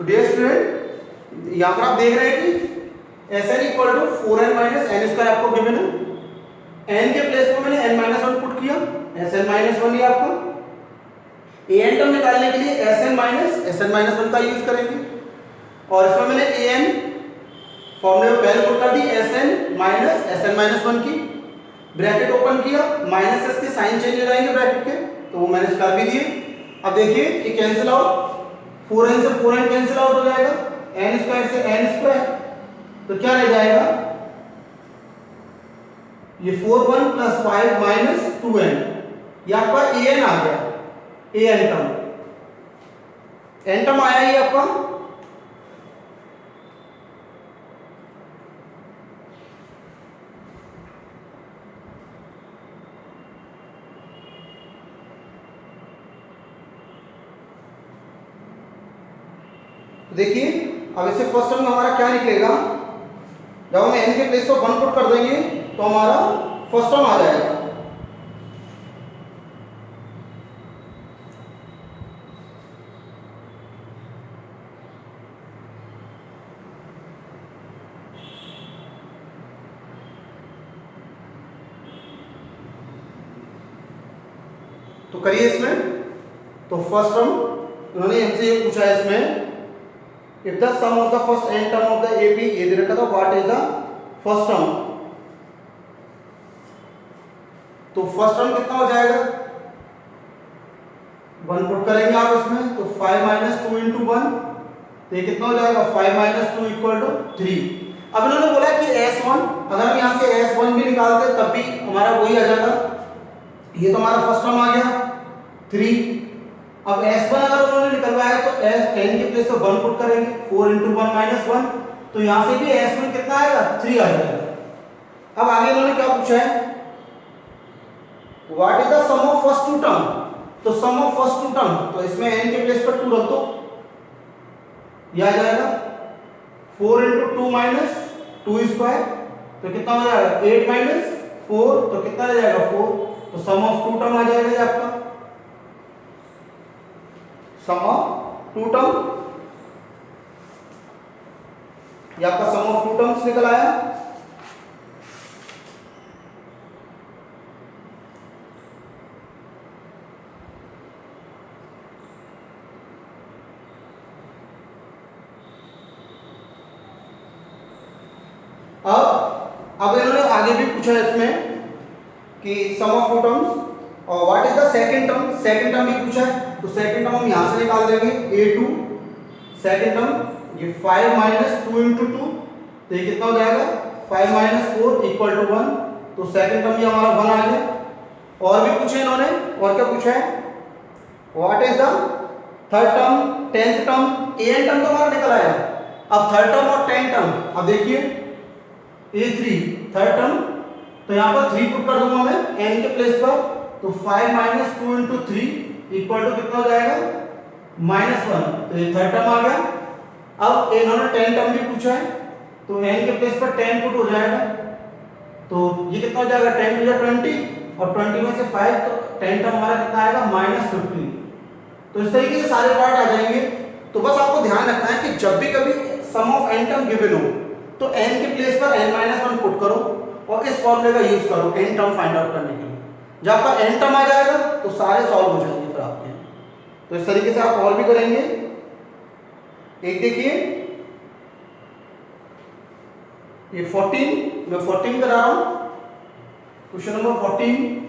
तो dear student यहाँ पर आप देख रहे हैं कि S N equal to 4n minus N square आपको गिवन है। n के प्लेस पर मैंने n माइनस वन पुट किया, एस एन माइनस वन ये आपका ए एन टर्म निकालने के लिए एस एन माइनस वन का यूज करेंगे और इसमें मैंने ए एन फॉर्मूले में पहले पुट कर दी एस एन माइनस वन की, ब्रैकेट ओपन किया, माइनस एस के साइन चेंज हो जाएंगे ब्रैकेट के, तो वो मैंने कर भी दिए। अब देखिए ये कैंसिल आउट, 4n से 4n कैंसिल आउट हो जाएगा, n स्क्वायर से n स्क्वायर, तो क्या रह जाएगा ये 4 1 प्लस 5 माइनस 2n, ये आपका an आ गया, an टर्म, n टर्म आया ये आपका। देखिए अब इससे फर्स्ट टर्म हमारा क्या निकलेगा, जब हम n के प्लेस पर 1 पुट कर देंगे तो हमारा फर्स्ट टर्म आ जाएगा। तो करिए इसमें, तो फर्स्ट टर्म उन्होंने हमसे ये पूछा है इसमें, if the sum of the first n term of the AP ये दे रखा था, what is the first term, तो फर्स्ट टर्म कितना हो जाएगा, 1 पुट करेंगे आप इसमें, तो 5 माइनस 2 इंटू 1, तो ये कितना हो जाएगा 5 माइनस 2 इक्वल टू 3। अब इन्होंने बोला कि S1, अगर हम यहाँ से S1 भी निकालते तब भी हमारा वही आ जाता, ये तो हमारा फर्स्ट टर्म आ गया 3। अब S1 अगर उन्होंने निकलवाया तो n के प्लेस पर 1 पुट करेंगे, 4 इंटू 1 माइनस 1, तो यहाँ से भी S1 कितना आएगा 3 आ जाएगा। अब आगे इन्होंने क्या पूछा है, what is the sum of first two term, तो sum of first two term, तो इसमें n के प्लेस पर 2 रख दो, यह आ जाएगा 4 इंटू 2 माइनस 2 स्क्वायर, तो कितना हो जाएगा 8 माइनस 4, तो कितना आ जाएगा 4, तो सम ऑफ टू टर्म आ जाएगा ये आपका, सम ऑफ टू टर्म, ये आपका सम ऑफ टू टर्म्स निकल आया। अब इन्होंने आगे भी पूछा है इसमें कि सम ऑफ टू टर्म्स, और what is the second term, second term भी पूछा है, तो सेकंड टर्म हम यहां से निकाल देंगे a2, सेकंड टर्म ये 5 माइनस 2 इंटू 2, तो ये कितना हो जाएगा 5 माइनस 4 इक्वल टू 1, तो सेकंड टर्म ये हमारा 1 आ गया। और भी पूछे इन्होंने, और क्या पूछा है, what is the third term, tenth term, an term तो हमारा निकल आया, अब थर्ड टर्म और टेंथ टर्म, अब देखिए a3 थर्ड टर्म, तो यहाँ पर 3 पुट कर दूंगा मैं n के प्लेस पर, तो 5 माइनस 2 इंटू 3 इक्वल टू कितना हो जाएगा -1, तो ये थर्ड टर्म आ गया। अब इन्होंने 10 टर्म भी पूछा है, तो n के प्लेस पर 10 पुट हो जाएगा, तो ये कितना हो जाएगा 10 टू 20, और 20 में से 5, तो 10 टर्म हमारा कितना आएगा -15। तो इस तरीके से सारे पार्ट आ जाएंगे। तो बस आपको ध्यान रखना है कि जब भी कभी सम ऑफ n टर्म गिवन हो तो n के प्लेस पर n-1 पुट करो और इस फॉर्मूले का यूज करो n टर्म फाइंड आउट करने के लिए। जब आपका n टर्म आ जाएगा तो सारे सॉल्व हो जाएंगे फिर आपके। तो इस तरीके से आप और भी करेंगे। एक देखिए ये 14, मैं 14 करा रहा हूं, क्वेश्चन नंबर 14।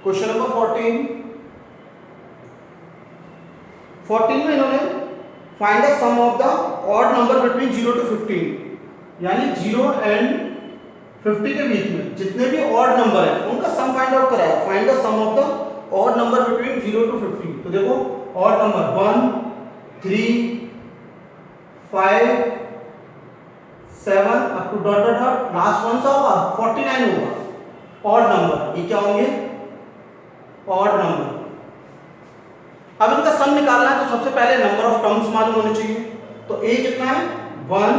क्वेश्चन नंबर 14 में इन्होंने find the sum of the odd number between 0 to 15, यानी 0 एंड 50 के बीच में जितने भी ऑड नंबर है उनका सम फाइंड आउट कराया। Find the sum of the odd number between 0 to 50। तो देखो odd number 1 3 5 7 up to dot dot dot last one सा होगा 49 होगा ऑड नंबर। ये क्या होंगे ऑड नंबर। अब इनका सम निकालना है तो सबसे पहले नंबर ऑफ टर्म्स मालूम होने चाहिए। तो a कितना है 1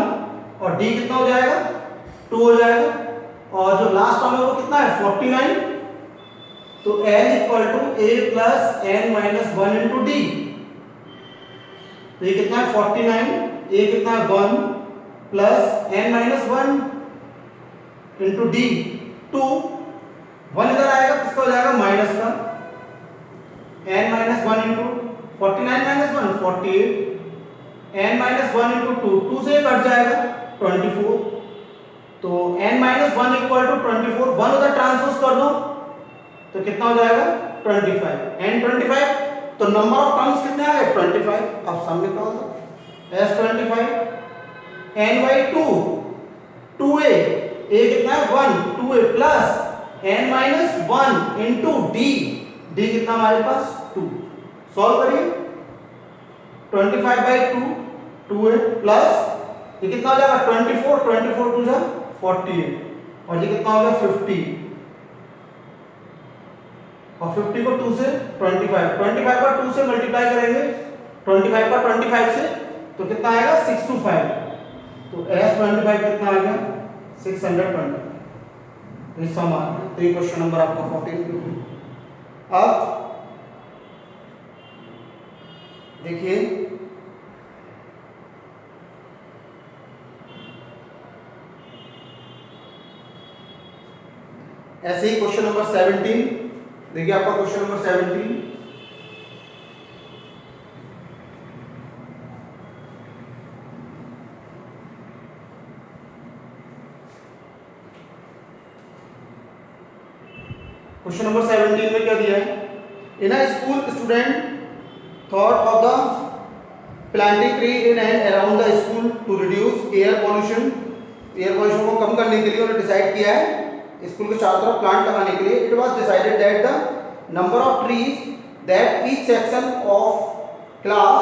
और डी कितना हो जाएगा 2 हो जाएगा, और जो लास्ट टर्म है वो कितना है 49, तो n equal to a plus n minus 1 into D, तो ये कितना है 49, a कितना है 1 plus n minus 1 into D 2, 1 इधर आएगा किसका हो जाएगा माइनस का, n minus 1 into 49 minus 1 48, n minus 1 into 2, 2 से कट जाएगा 24, तो n माइनस 1 इक्वल टू 24, 1 उधर ट्रांसपोज कर दो तो कितना हो जाएगा 25, n 25, तो नंबर ऑफ टर्म्स कितने आ गए 25, आप सामने निकाल दो s 25 n by 2 2a, a कितना है 1 2a plus n minus 1 into D, D कितना हमारे पास 2, सॉल्व करिए 25 बाई 2 2a प्लस ये कितना हो जाएगा 24 24 टू जा 48, और ये कितना हो गया 50, और 50 को 2 से 25 का 2 से मल्टीप्लाई करेंगे 25 का 25 से तो कितना आएगा 625, तो s 25 कितना आ गया 620, ये सम आ गया, तो ये क्वेश्चन नंबर आपका 14। अब देखिए ऐसे ही क्वेश्चन नंबर 17, देखिए आपका क्वेश्चन नंबर 17, क्वेश्चन नंबर 17 में क्या दिया है, in a school student thought of the planting tree in and around the school to reduce air pollution, air pollution को कम करने के लिए उन्होंने डिसाइड किया है स्कूल के चारों तरफ प्लांट लगाने के लिए। It was decided that the number of trees that each section of class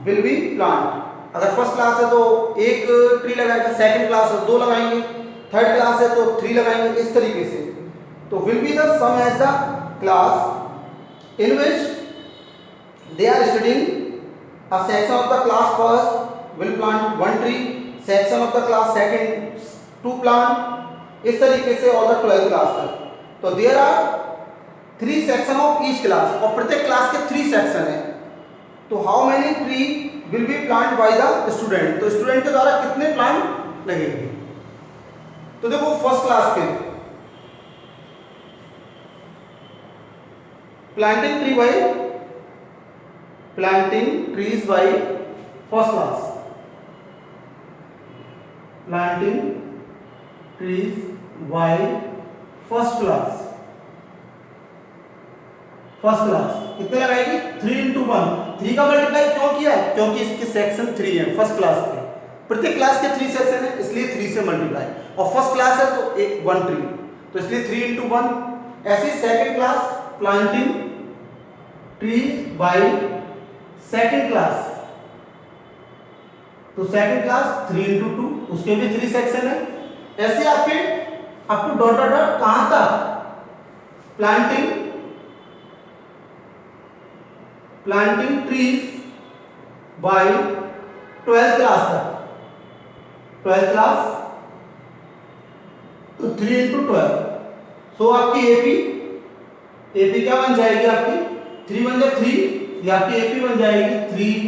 will be plant, अगर फर्स्ट क्लास है तो एक ट्री लगाएगा, सेकंड क्लास है 2 लगाएंगे, थर्ड क्लास है तो 3 लगाएंगे, इस तरीके से। तो will be the same as the class in which they are studying, a section of the class first will plant 1 tree, section of the class second 2 plant, इस तरीके से ऑल द 12 क्लास तक। तो there are 3 section of each class, और प्रत्येक class के 3 section है, तो how many tree will be plant by the student, तो स्टूडेंट के द्वारा कितने प्लांट लगेंगे। तो देखो फर्स्ट क्लास के planting trees by first class, planting trees by first class कितने लगाएगी 3 into 1, 3 का मल्टीप्लाई क्यों किया है, क्योंकि इसके सेक्शन 3 है फर्स्ट क्लास के, प्रत्येक क्लास के 3 सेक्शन है इसलिए 3 से मल्टीप्लाई, और फर्स्ट क्लास है तो 1 ट्री, तो इसलिए 3 into 1। ऐसे second class planting tree by second class, तो सेकंड क्लास 3 into 2, उसके भी 3 सेक्शन है। ऐसे आपके up to dot dot dot कहां तक planting trees bye 12th class तक, 12th क्लास तो 3 into 12, सो आपकी एपी क्या बन जाएगी आपकी 3 बन जाए 3, ये आपकी एपी बन जाएगी 3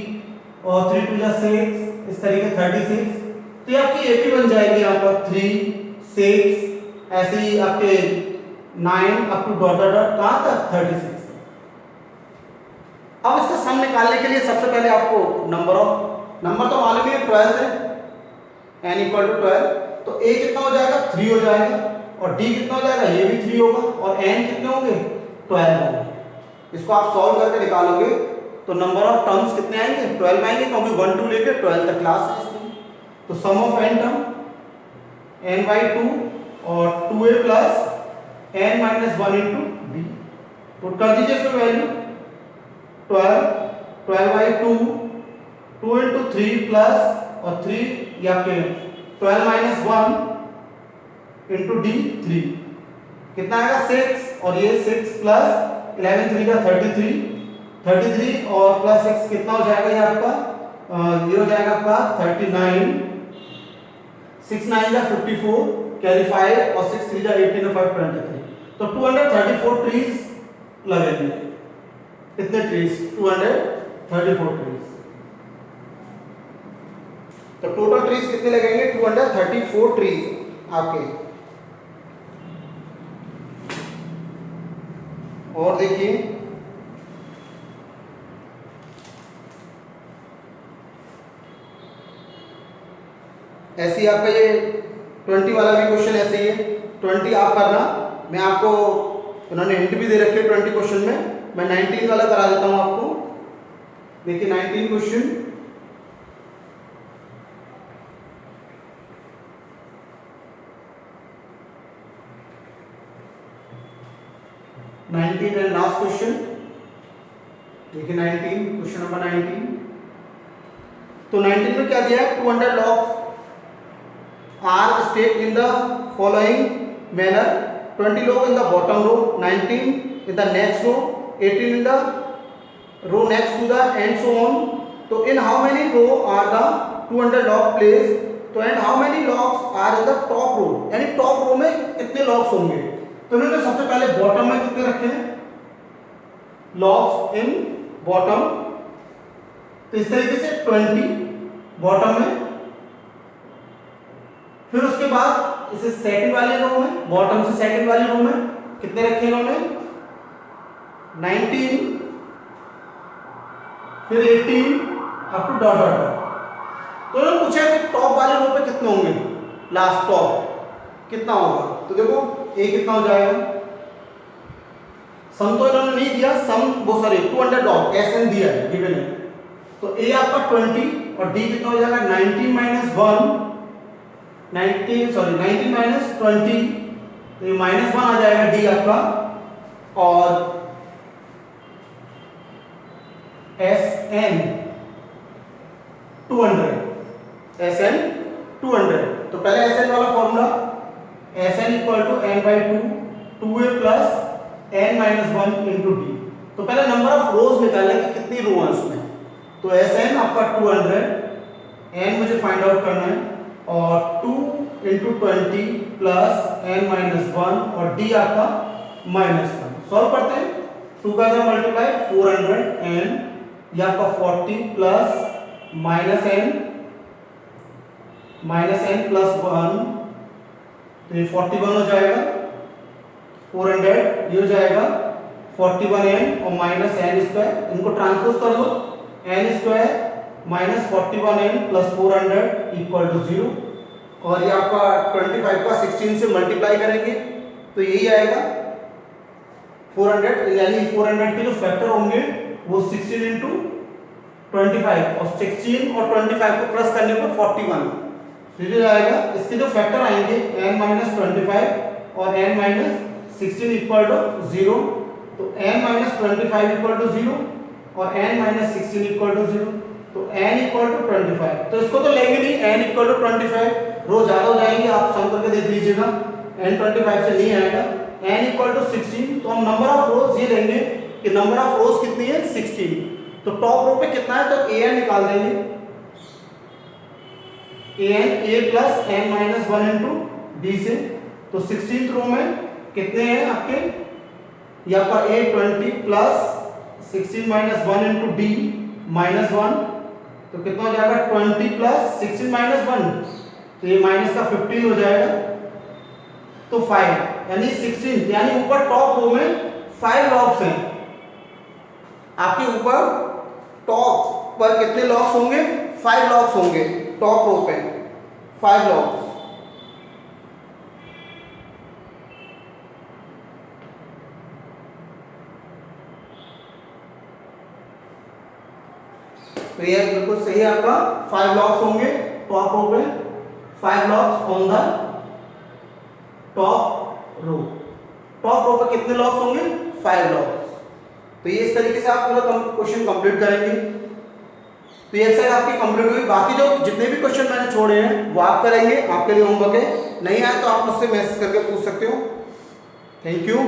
और 3 2 6, इस तरीके 36, तो ये आपकी एपी बन जाएगी यहाँ पर 3 6, ऐसे ही आपके 9 up to dot dot dot कहां तक 36। अब इसका सम निकालने के लिए सबसे पहले आपको नंबर तो मालूम है 12 है, n इक्वल टू 12, तो a कितना हो जाएगा 3 हो जाएगा, और d कितना हो जाएगा ये भी 3 होगा, और n कितने होंगे 12 होंगे। इसको आप सॉल्व करके निकालोगे तो नंबर ऑफ टर्म्स कितने आएंगे 12 आएंगे, क्योंकि 1 2 लेके 12 तक क्लास है इसमें। तो sum of n term n by 2 और 2a plus n minus 1 into d, put कर दीजिए इसमें वैल्यू 12 बाई 2 2 इंटू 3 प्लस और 3 या फिर 12 माइनस 1 इंटू d 3, कितना आएगा 6, और ये 6 प्लस 11 3 का 33 और प्लस 6 कितना हो जाएगा ये आपका ये हो जाएगा आपका 39, 6 9 जा 54 कैरी 5 और 6 3 जा 18 और 5 23, तो 234 ट्रीज लगेंगे। कितने ट्रीज? 234 ट्रीज। तो टोटल ट्रीज कितने लगेंगे? 234 ट्रीज आपके। और देखिए ऐसे ही आपका ये 20 वाला भी क्वेश्चन ऐसे ही है। 20 आप करना, मैं आपको उन्होंने हिंट भी दे रखे 20 क्वेश्चन में, मैं 19 वाला करा देता हूं आपको। देखिए 19 क्वेश्चन, एंड लास्ट क्वेश्चन। देखिए 19 क्वेश्चन नंबर 19। तो 19 में क्या दिया है? 200 logs are stacked in the following manner, 20 log in the bottom row, 19 in the next row, 18 in the row next to the and so on. तो in how many row are the 200 log placed? तो and how many logs are in the top row, यानी top row में कितने logs होंगे। तो इन्होंने सबसे पहले बॉटम में कितने रखे हैं? लॉग्स इन बॉटम, तो इस तरीके से 20 बॉटम में। फिर उसके बाद इसे सेकंड वाले रो में, बॉटम से सेकंड वाली रो में कितने रखे इन्होंने? 19, फिर 18 up to dot dot dot. तो इन्होंने पूछा कि टॉप वाले रो पे कितने होंगे, लास्ट टॉप कितना होगा। तो देखो ए कितना हो जाएगा, सम तो इन्होंने नहीं दिया, सम वो सॉरी 200 डॉट एसएन दिया है गिवन है। तो ए आपका 20 और डी कितना हो जाएगा 19 माइनस 1, 19 माइनस 20, तो ये -1 आ जाएगा डी आपका। और एसएन 200, एसएन 200। तो पहले एसएन वाला formula, S N equal to n/2 2a plus n minus 1 into D. तो पहले नंबर ऑफ रोज निकालने की कितनी रो है उसमें। तो एसएन आपका 200, n मुझे फाइंड आउट करना है, और 2 इंटू 20 प्लस n माइनस 1 और d आपका -1। सॉल्व करते हैं, 2 का मल्टीप्लाई 400 n, ये आपका 40 प्लस -n प्लस 1, तो ये 41 हो जाएगा। 400 ये हो जाएगा 41n और माइनस n स्क्वायर, इनको ट्रांसपोज कर दो, n square minus 41n plus 400 equal to 0। और ये आपका 25 का 16 से मल्टीप्लाई करेंगे तो यही आएगा 400, यानी 400 के जो फैक्टर होंगे वो 16 इंटू 25, और 16 और 25 को प्लस करने पर 41, फिर आएगा। इसके जो फैक्टर आएंगे n माइनस 25 और n माइनस 16 इक्वल टू 0, तो n माइनस 25 इक्वल टू 0 और n माइनस 16 इक्वल टू 0, तो n इक्वल टू 25। तो इसको तो लेंगे नहीं, n इक्वल टू 25, रो ज्यादा हो जाएंगे, आप सम करके देख लीजिएगा, n 25 से नहीं आएगा। n इक्वल टू 16, तो हम नंबर ऑफ रोज ये लेंगे कि नंबर ऑफ रोज कितनी है 16, तो टॉप रो पे कितना है, तो an निकाल देंगे, an a plus n minus 1 into D से। तो 16th रो में कितने हैं आपके, ये आपका a 20 plus 16 minus 1 into D -1, तो कितना हो जाएगा 20 प्लस 16 माइनस 1, तो ये माइनस का 15 हो जाएगा, तो 5, यानी 16, यानी ऊपर टॉप रो में 5 लॉग्स हैं आपके। ऊपर टॉप पर कितने लॉग्स होंगे, 5 लॉग्स होंगे टॉप रो पे, 5 लॉग्स। तो ये बिल्कुल सही है आपका, 5 लॉग्स होंगे टॉप रो पे, 5 logs on the top row. Top row पे कितने लॉग्स होंगे, 5 लॉग्स। तो ये इस तरीके से आप पूरा क्वेश्चन कंप्लीट करेंगे। तो ये एक्सरसाइज आपकी कंप्लीट हुई। बाकी जो जितने भी क्वेश्चन मैंने छोड़े हैं वो आप करेंगे, आपके लिए होमवर्क है। नहीं आए तो आप मुझसे मैसेज करके पूछ सकते हो। Thank you.